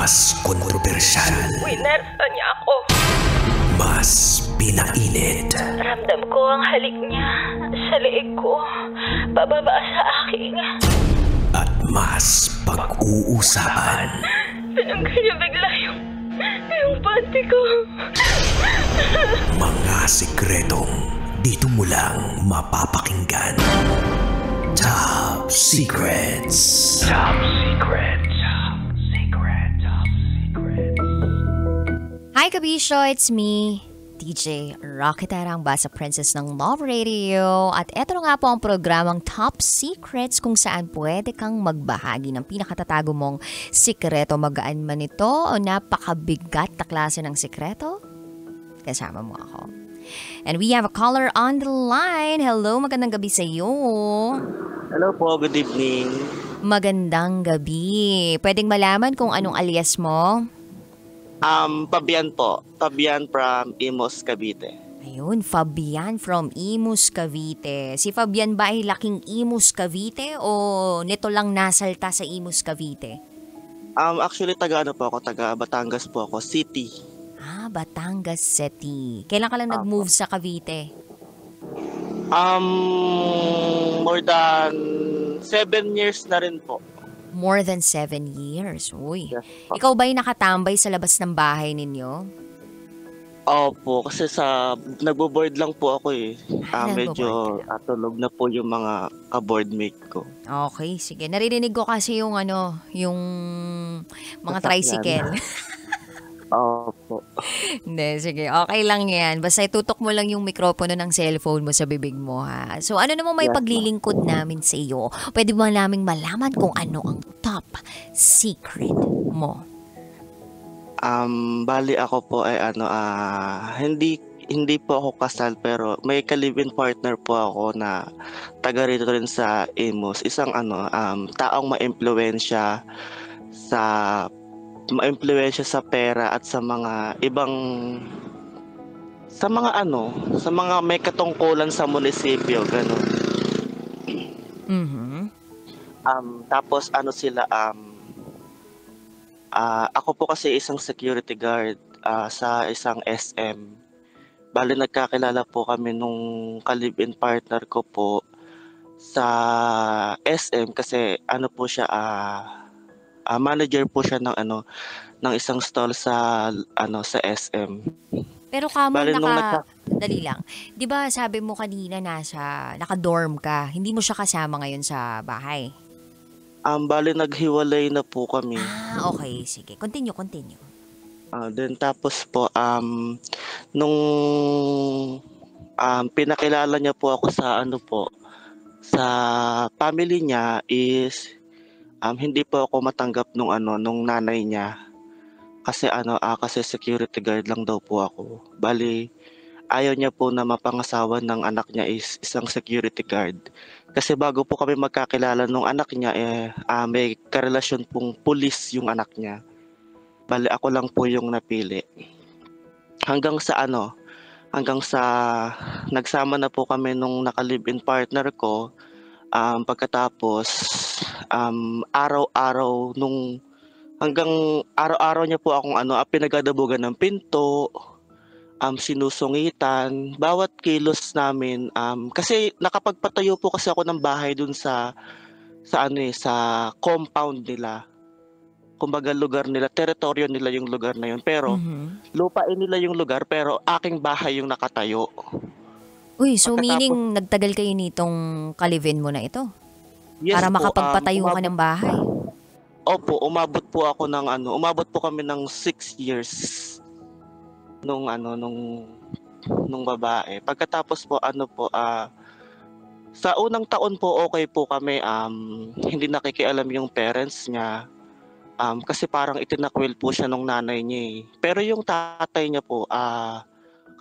Mas kontrobersyal. Winersa niya ako. Mas pinainit. Ramdam ko ang halik niya sa leeg ko, pababa sa aking. At mas pag-uusapan. Tinanggal niya bigla yung panty ko. Mga sikretong dito mo lang mapapakinggan. Top Secrets. Top Secrets. Top Secrets. Top Secrets. Hi Kabisyo, it's me, DJ Rocketera, ang Basa Princess ng Love Radio. At eto na nga po ang programang Top Secrets kung saan pwede kang magbahagi ng pinakatatago mong sikreto. Magaan man ito o napakabigat na klase ng sikreto, kasama mo ako. And we have a caller on the line. Hello, magandang gabi sa iyo. Hello po, good evening. Magandang gabi. Pwedeng malaman kung anong alias mo? Fabian po. Fabian from Imus, Cavite. Ayun, Fabian from Imus, Cavite. Si Fabian ba ay laking Imus, Cavite o nito lang nasalta sa Imus, Cavite? Actually, taga Batangas po ako, city. Batangas City. Kailan ka lang nag-move sa Cavite? More than 7 years na rin po. More than 7 years. Uy. Yes, po. Ikaw ba'y nakatambay sa labas ng bahay ninyo? Opo, kasi nagbo-board lang po ako eh. Medyo Nagbo-board tulog na po yung mga ka-boardmate ko. Okay, sige. Naririnig ko kasi yung yung mga tricycle. Opo. Hindi, sige. Okay lang yan. Basta itutok mo lang yung mikropono ng cellphone mo sa bibig mo, ha? So, ano naman may Yes, paglilingkod namin sa iyo? Pwede ba naming malaman kung ano ang top secret mo? Bali ako po ay hindi po ako kasal pero may ka-live-in partner po ako na taga rito rin sa Imus. Isang taong maimpluwensya sa pera at sa mga ibang sa mga may katungkulan sa munisipyo, ganun. Mhm. Tapos ako po kasi isang security guard sa isang SM. Bali nagkakilala po kami nung ka-live-in partner ko po sa SM kasi po siya manager po siya ng isang stall sa SM. Pero kamo Bali, dali lang. 'Di ba sabi mo kanina naka-dorm ka. Hindi mo siya kasama ngayon sa bahay. Bali naghiwalay na po kami. Okay, sige. Continue. Then tapos po nung pinakilala niya po ako sa family niya is hindi po ako matanggap nung nanay niya. Kasi security guard lang daw po ako. Bali, ayaw niya po na mapangasawa ng anak niya is isang security guard. Kasi bago po kami magkakilala nung anak niya may karelasyon pong pulis yung anak niya. Bali, ako lang po yung napili. Hanggang sa nagsama na po kami nung naka-live-in partner ko. Pagkatapos hanggang araw-araw niya po akong pinagdadabugan ng pinto, sinusungitan, bawat kilos namin kasi nakapagpatayo po kasi ako ng bahay dun sa compound nila. Kumbaga lugar nila, teritoryo nila yung lugar na yun. Pero lupain nila yung lugar pero aking bahay yung nakatayo. Uy, so meaning nagtagal kayo nitong ka-live-in mo na ito? Yes para po, makapagpatayo ka ng bahay? Opo, umabot po kami ng 6 years nung babae. Pagkatapos po sa unang taon po okay po kami, hindi nakikialam yung parents niya. Kasi parang itinakwil po siya nung nanay niya eh. Pero yung tatay niya po,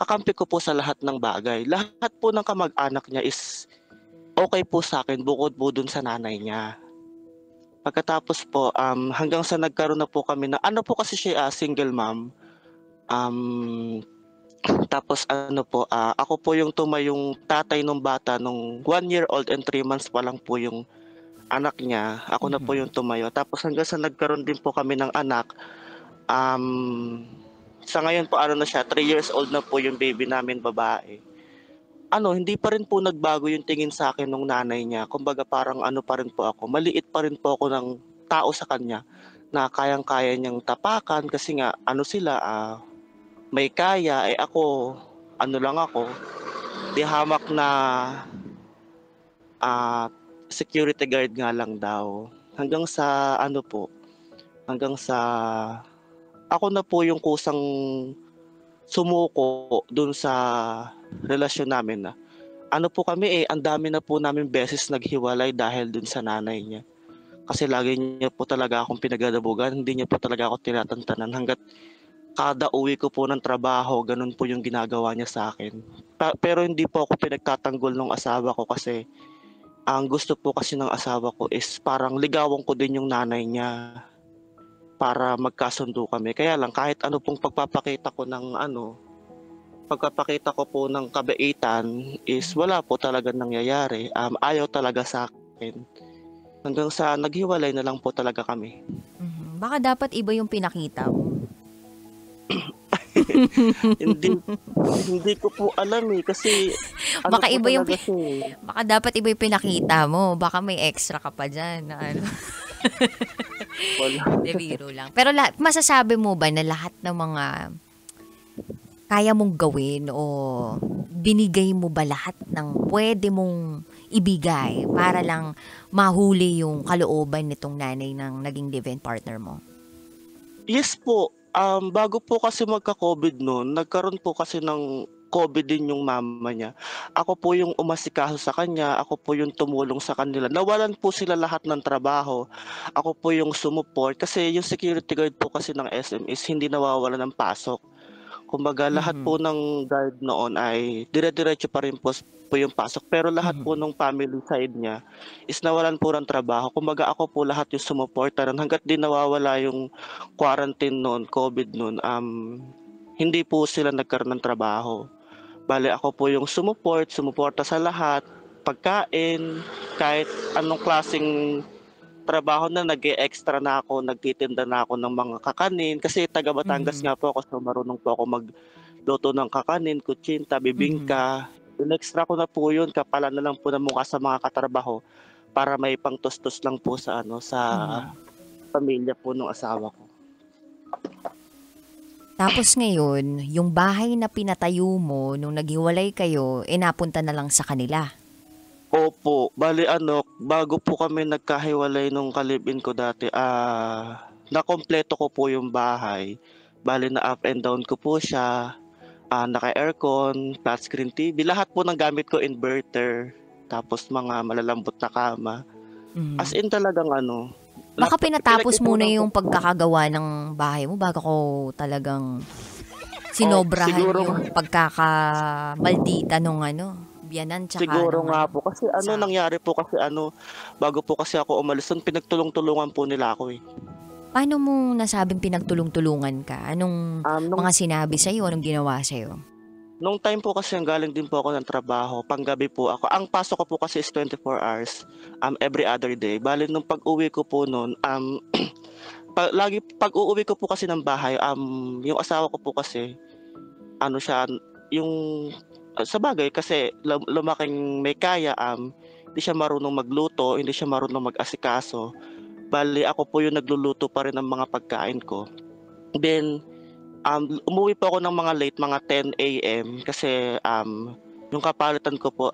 kakampi ko po sa lahat ng bagay. Lahat po ng kamag-anak niya is okay po sa akin bukod po dun sa nanay niya. Pagkatapos po, hanggang sa nagkaroon na po kami na, po kasi siya single mom. Tapos ako po yung tumayong tatay ng bata nung 1 year old and 3 months pa lang po yung anak niya. Ako na po yung tumayo. Tapos hanggang sa nagkaroon din po kami ng anak, Sa ngayon po ano na siya, 3 years old na po yung baby namin babae. Hindi pa rin po nagbago yung tingin sa akin nung nanay niya. Kumbaga parang ano pa rin po ako, maliit pa rin po ako ng tao sa kanya na kayang-kaya niyang tapakan kasi nga sila, may kaya, ako, lang ako, di hamak na security guard nga lang daw. Hanggang sa ako na po yung kusang sumuko dun sa relasyon namin na po kami ang dami na po namin beses naghiwalay dahil dun sa nanay niya. Kasi lagi niya po talaga akong pinagdadabugan, hindi niya po talaga ako tinatantanan hanggat kada uwi ko po ng trabaho, ganun po yung ginagawa niya sa akin. Pero hindi po ako pinagtatanggol ng asawa ko kasi ang gusto po kasi ng asawa ko is parang ligawan ko din yung nanay niya para magkasundo kami. Kaya lang kahit ano pong pagpapakita ko ng kabaitan is wala po talaga nangyayari. Ayaw talaga sa akin. Hanggang sa naghiwalay na lang po talaga kami. Baka dapat iba yung pinakita mo. hindi ko po alam kasi baka iba yung baka dapat iba yung pinakita mo. Baka may extra ka pa dyan na Wala. De biro lang. Pero masasabi mo ba na lahat ng mga kaya mong gawin o binigay mo ba lahat ng pwede mong ibigay para lang mahuli yung kalooban nitong nanay ng naging live-in partner mo? Yes po. Bago po kasi magka-COVID noon, nagkaroon po kasi ng COVID din yung mama niya. Ako po yung umasikaso sa kanya, ako po yung tumulong sa kanila. Nawalan po sila lahat ng trabaho. Ako po yung sumuport kasi yung security guard po kasi ng SM is hindi nawawalan ng pasok. Kumbaga lahat po ng guard noon ay dire-diretso pa rin po yung pasok. Pero lahat po ng family side niya is nawalan po ng trabaho. Kumbaga ako po lahat yung sumuporta hanggat di nawawala yung quarantine noon, COVID noon. Hindi po sila nagkaroon ng trabaho. Bale ako po yung sumuporta sa lahat, pagkain, kahit anong klaseng trabaho na nag-e-extra na ako, nagtitinda na ako ng mga kakanin kasi taga Batangas nga po ako, so marunong po ako magluto ng kakanin, kutsinta, bibingka. In-extra ko na po yun, kapala na lang po ng mukha sa mga katrabaho para may pangtustos lang po sa pamilya po ng asawa ko. Tapos ngayon, yung bahay na pinatayo mo nung naghiwalay kayo, napunta na lang sa kanila. Opo, bali bago po kami nagkahiwalay nung kalibin ko dati, nakompleto ko po yung bahay. Bali na up and down ko po siya, naka-aircon, flat screen TV, lahat po ng gamit ko inverter, tapos mga malalambot na kama. As in talagang Baka pinatapos muna yung pagkakagawa ng bahay mo bago ko talagang sinobrahan yung pagkakamaldita nung biyanan tsaka siguro nga po kasi nangyari po kasi bago po kasi ako umalis doon, pinagtulong-tulungan po nila ako eh. Paano mo nasabing pinagtulong-tulungan ka? Anong mga sinabi sa'yo? Anong ginawa sa'yo? Nung time po kasi galing din po ako ng trabaho, panggabi po ako. Ang pasok ko po kasi is 24 hours every other day. Bali nung pag-uwi ko po noon, pag-uuwi ko po kasi ng bahay, yung asawa ko po kasi siya yung sa bagay kasi lumaking may kaya, hindi siya marunong magluto, hindi siya marunong mag-asikaso. Bali ako po yung nagluluto pa rin ng mga pagkain ko. Then umuwi po ako ng mga late, mga 10 a.m. kasi yung kapalitan ko po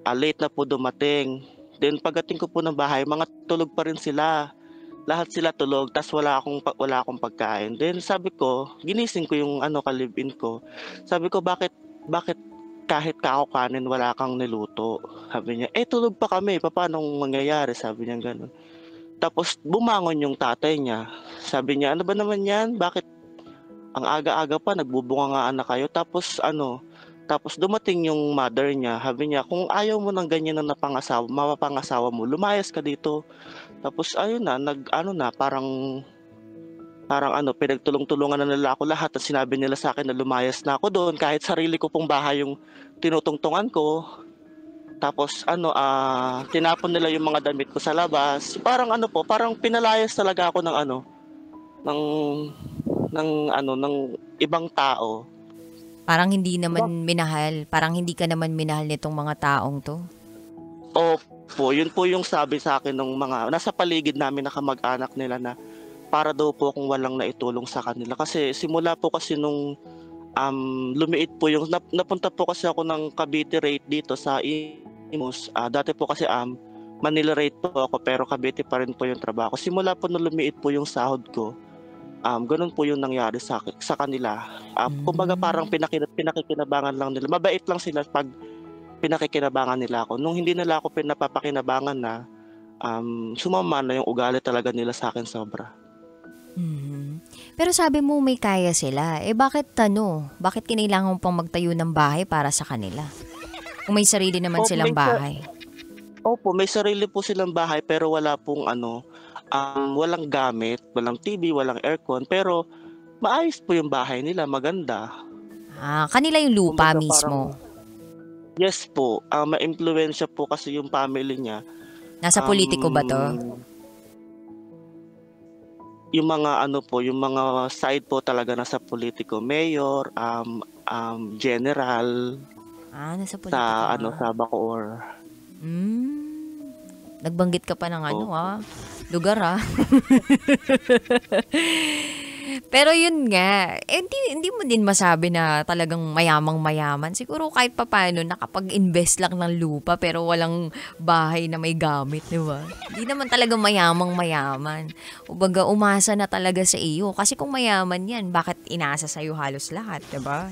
late na po dumating. Then pagdating ko po ng bahay, mga tulog pa rin sila. Lahat sila tulog, tas wala akong pagkain. Then sabi ko, ginising ko yung kalibin ko. Sabi ko, bakit kahit kanin wala kang niluto? Sabi niya, tulog pa kami, paano mangyayari? Sabi niya gano'n. Tapos bumangon yung tatay niya. Sabi niya, ano ba naman yan? Bakit ang aga-aga pa, nagbubunga nga kayo? Tapos dumating yung mother niya. Sabi niya, kung ayaw mo ng ganyan na mapapangasawa mo, lumayas ka dito. Tapos ayun na, parang pinagtulong-tulungan na nila ako lahat at sinabi nila sa akin na lumayas na ako doon kahit sarili ko pong bahay yung tinutungtungan ko. Tapos tinapon nila yung mga damit ko sa labas. Parang parang pinalayas talaga ako ng ng ng ibang tao. Parang hindi naman minahal, parang hindi ka naman minahal nitong mga taong 'to? Opo, yun po yung sabi sa akin ng mga nasa paligid namin na kamag-anak nila na para daw po akong walang naitulong sa kanila. Kasi simula po kasi nung, lumiit po yung napunta po kasi ako ng Cavite rate dito sa Imus. Dati po kasi, Manila rate po ako pero Cavite pa rin po yung trabaho ko. Simula po nung lumiit po yung sahod ko, gano'n po yung nangyari sa kanila. Kumbaga parang pinakikinabangan lang nila. Mabait lang sila 'pag pinakikinabangan nila ako. Nung hindi nila ako pinapapakinabangan na, sumama na yung ugali talaga nila sa akin sobra. Mhm. Pero sabi mo may kaya sila, bakit kinailangan mo pang magtayo ng bahay para sa kanila? Kung may sarili naman Opo, silang bahay. may sarili po silang bahay pero wala pong walang gamit, walang TV, walang aircon, pero maayos po yung bahay nila, maganda. Kanila yung lupa Kumbaga mismo. Yes po, maimpluwensya po kasi yung family niya. Nasa politiko ba 'to? Yung mga yung mga side po talaga nasa politiko, mayor, general Nasa sa politika. sa Bacoor. Hmm. Nagbanggit ka pa ng lugar Pero yun nga, hindi mo din masabi na talagang mayamang-mayaman. Siguro kahit papaano nakapag-invest lang ng lupa pero walang bahay na may gamit, di ba? Hindi naman talaga mayamang-mayaman. Kumbaga umasa na talaga sa iyo. Kasi kung mayaman yan, bakit inasa sa'yo halos lahat, di ba?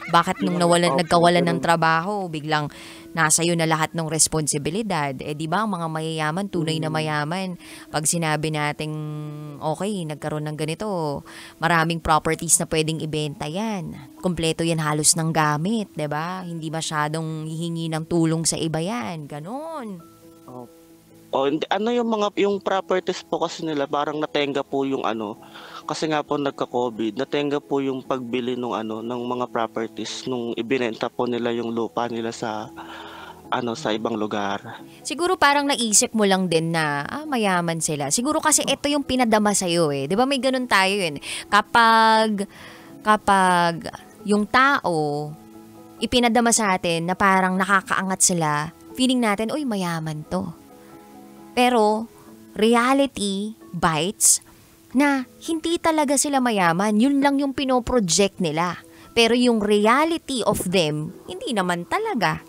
Bakit nung nagkawalan ng trabaho, biglang nasa iyo na lahat ng responsibilidad? Di ba, ang mga mayayaman, tunay na mayaman. Pag sinabi nating, okay, nagkaroon ng ganito, maraming properties na pwedeng ibenta yan. Kompleto yan halos ng gamit, di ba? Hindi masyadong hihingi ng tulong sa iba yan. Ganon. Yung properties po kasi nila parang natenga po yung kasi nga po nagka-COVID, natenga po yung pagbili ng mga properties nung ibinenta po nila yung lupa nila sa sa ibang lugar. Siguro parang naisip mo lang din na mayaman sila. Siguro kasi ito yung pinadama sa'yo eh. Di ba may ganun tayo yun? Kapag yung tao ipinadama sa atin na parang nakakaangat sila, feeling natin, uy, mayaman to. Pero reality bites na hindi talaga sila mayaman. Yun lang yung pinoproject nila. Pero yung reality of them, hindi naman talaga.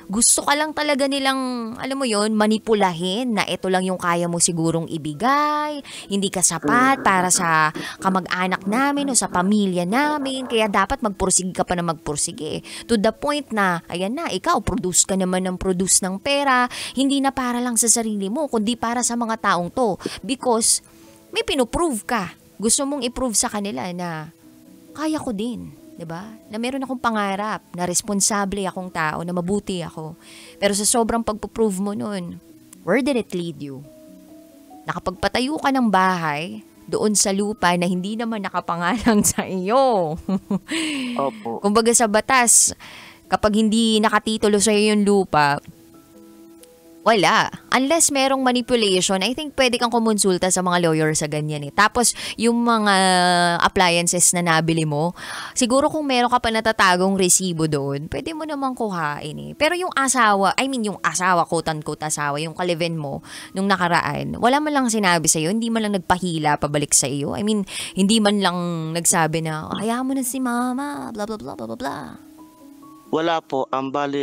Gusto ka lang talaga nilang, alam mo yon, manipulahin na ito lang yung kaya mo sigurong ibigay, hindi ka sapat para sa kamag-anak namin o sa pamilya namin, kaya dapat magpursige ka pa na magpursige. To the point na, ayan na, ikaw, produce ka naman ng produce ng pera, hindi na para lang sa sarili mo, kundi para sa mga taong to. Because may pinoprove ka. Gusto mong i-prove sa kanila na kaya ko din. 'Di ba? Na meron akong pangarap, na responsable akong tao, na mabuti ako. Pero sa sobrang pagpo-prove mo nun, where did it lead you? Nakapagpatayo ka ng bahay doon sa lupa na hindi naman nakapangalang sa iyo. Opo. Kumbaga sa batas, kapag hindi nakatitulo sa iyo yung lupa, wala. Unless merong manipulation, I think pwede kang kumonsulta sa mga lawyer sa ganyan eh. Tapos, yung mga appliances na nabili mo, siguro kung meron ka pa natatagong resibo doon, pwede mo namang kuhain eh. Pero yung asawa, quote-unquote asawa, yung ka-live-in mo, nung nakaraan, wala man lang sinabi sa'yo, hindi man lang nagpahila pabalik sa iyo. I mean, hindi man lang nagsabi na, hayaan mo na si mama, blah, blah, blah, blah, blah, blah. Wala po, bali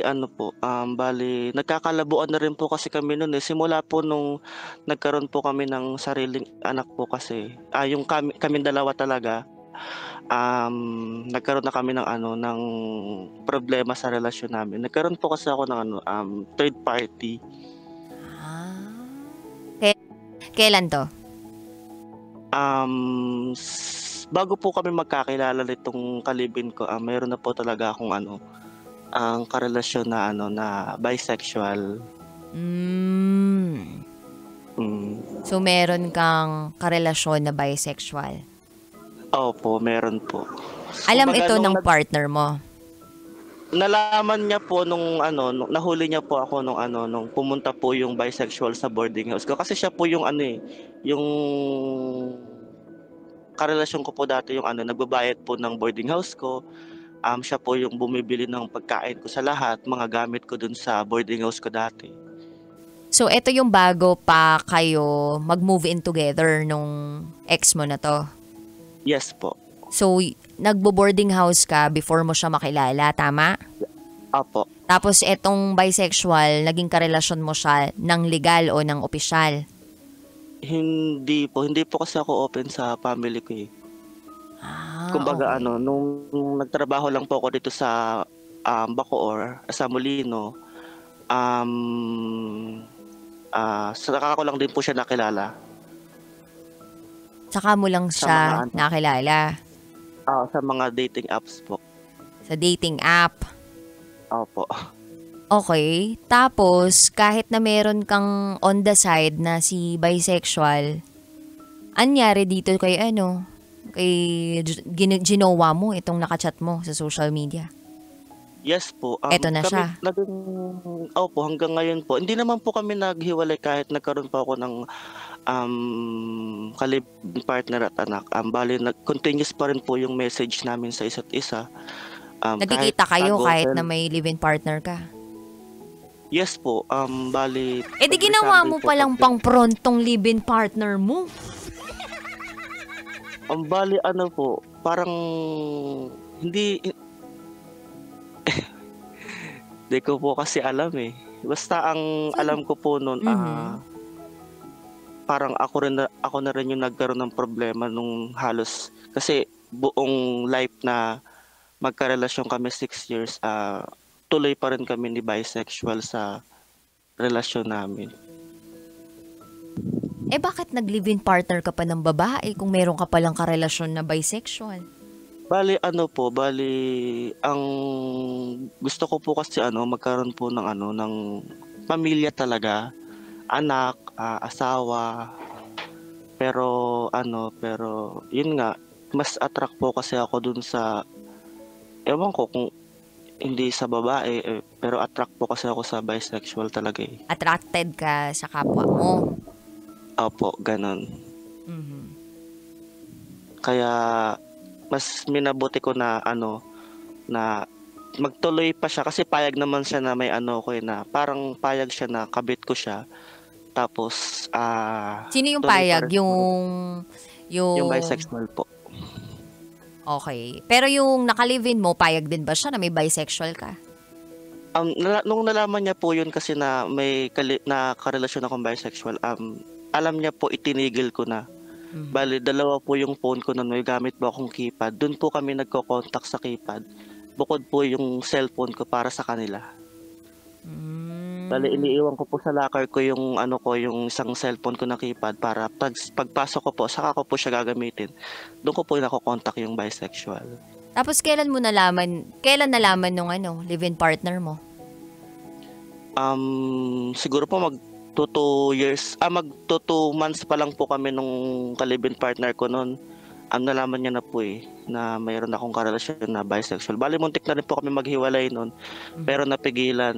nagkakalabuan na rin po kasi kami noon eh. Simula po nung nagkaroon po kami ng sariling anak po kasi, yung kami dalawa talaga, nagkaroon na kami ng problema sa relasyon namin. Nagkaroon po kasi ako ng third party. Kailan to? Bago po kami magkakilala nitong kalibin ko, meron na po talaga akong ang karelasyon na bisexual. So meron kang karelasyon na bisexual? Opo, meron po. Alam Kumbaga, ito ng partner mo? Nalaman niya po nung nahuli niya po ako nung pumunta po yung bisexual sa boarding house ko kasi siya po yung yung karelasyon ko po dati yung nagbabayad po ng boarding house ko. Siya po yung bumibili ng pagkain ko sa lahat, mga gamit ko dun sa boarding house ko dati. So, ito yung bago pa kayo mag-move in together nung ex mo na to? Yes po. So, nagbo-boarding house ka before mo siya makilala, tama? Apo. Tapos, etong bisexual, naging karelasyon mo siya ng legal o ng opisyal? Hindi po kasi ako open sa family ko eh. Kumbaga Okay. nung nagtrabaho lang po ako dito sa Bacoor, sa Molino, saka ko lang din po siya nakilala. Saka mo lang Sa siya mga nakilala sa mga dating apps po. sa dating app. Opo. Okay. Tapos, kahit na meron kang on the side na si bisexual, anyari dito kay ginawa mo itong nakachat mo sa social media? Yes po. Eto na siya. Opo, hanggang ngayon po. Hindi naman po kami naghiwalay kahit nagkaroon pa ako ng kalibing partner at anak. Bali, continuous pa rin po yung message namin sa isa't isa. Nagkikita kayo kahit na tago, may live-in partner ka? yes po. Bali, Eh di every ginawa Sunday mo po palang pag- pang prontong live-in partner mo. bali, po, parang hindi, hindi ko po kasi alam eh. Basta ang alam ko po noon, parang ako na rin yung nagkaroon ng problema nung halos, kasi buong life na magkarelasyon kami 6 years, tuloy pa rin kami ni bisexual sa relasyon namin. Eh bakit nag-live-in partner ka pa ng babae kung meron ka palang karelasyon na bisexual? Bali, ang gusto ko po kasi magkaroon po ng ng pamilya talaga, anak, asawa. Pero yun nga, mas attract po kasi ako dun sa, ewan ko kung hindi sa babae, pero attract po kasi ako sa bisexual talaga eh. Attracted ka sa kapwa mo. Opo, ganun. Mhm. Kaya mas minabuti ko na na magtuloy pa siya kasi payag naman siya na may ko na parang payag siya na kabit ko siya. Tapos Sino yung tuloy pa payag? rin yung bisexual po. Okay. Pero yung naka-live-in mo, payag din ba siya na may bisexual ka? Nung nalaman niya po yun kasi na may na karelasyon akong bisexual, alam niya po itinigil ko na. Bali, dalawa po yung phone ko noon, may gamit po akong keypad. Doon po kami nagko-contact sa keypad. Bukod po yung cellphone ko para sa kanila. Bali, iniiwan ko po sa locker ko yung yung isang cellphone ko na keypad para pagpasok ko po, saka ko po siya gagamitin. Doon ko po nako-contact yung bisexual. Tapos kailan nalaman nung live-in partner mo? Siguro po magto 2 months pa lang po kami nung kalibin partner ko noon. Nalaman niya na po na mayroon akong karelasyon na bisexual. Bali, muntik na rin po kami maghiwalay noon. Pero napigilan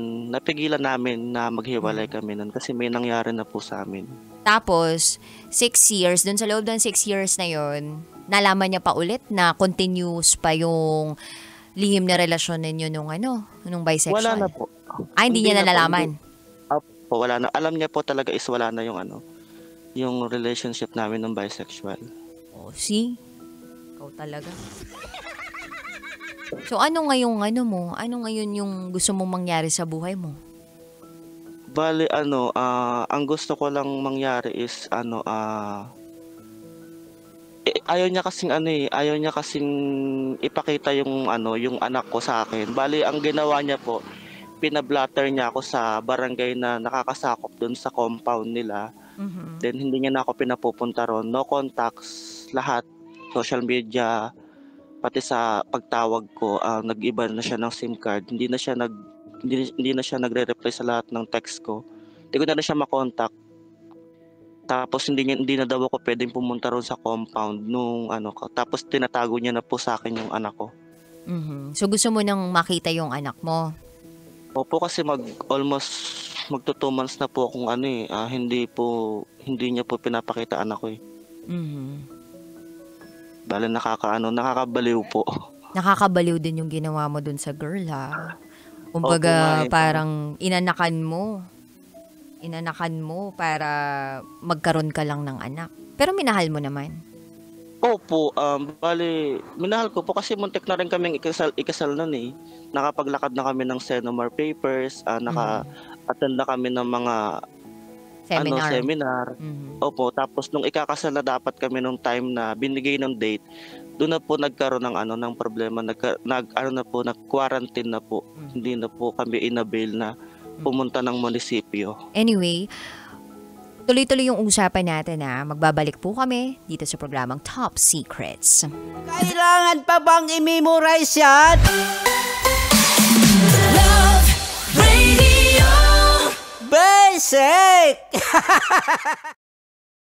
namin na maghiwalay kami noon kasi may nangyari na po sa amin. Tapos, 6 years, dun sa loob ng 6 years na yon, nalaman niya pa ulit na continuous pa yung lihim na relasyon ninyo nung bisexual? Wala na po. Hindi niya na po, nalalaman? wala na. Alam niya po talaga wala na yung relationship namin ng bisexual. Oh, see? Ikaw talaga. So, ano ngayong mo? Ano ngayon yung gusto mong mangyari sa buhay mo? Bali, ang gusto ko lang mangyari is, ayaw niya kasing ipakita yung anak ko sa akin. Bali, ang ginawa niya po, pinablatter niya ako sa barangay na nakakasakop doon sa compound nila. Then, hindi niya na ako pinapupunta ron. No contacts, lahat, social media, pati sa pagtawag ko, nag-iba na siya ng SIM card. Hindi na siya nagre-reply sa lahat ng text ko. Hindi ko na siya makontak. Tapos hindi na daw ako pwedeng pumunta ron sa compound nung ko. Tapos tinatago niya na po sa akin yung anak ko. So gusto mo nang makita yung anak mo? Opo, kasi almost magto 2 months na po akong hindi niya po pinapakita anak ko . Bale nakakabaliw po. Nakakabaliw din yung ginawa mo dun sa girl, ha? Opo Kumbaga, nga eh. parang inanakan mo para magkaroon ka lang ng anak. Pero minahal mo naman. Opo, bale minahal ko po kasi muntik na rin kaming ikasal nun eh. Nakapaglakad na kami ng Senomar Papers, naka-attend na kami ng mga seminar. Mhm. Opo, tapos nung ikakasal na dapat kami nung time na binigay ng date, doon na po nagkaroon ng ng problema, nag-quarantine na po. Hindi na po kami inavail na pumunta ng munisipyo. Anyway, tuloy-tuloy yung usapan natin, ha. Magbabalik po kami dito sa programang Top Secrets. Kailangan pa bang i-memorize yan? Love Radio. Basic!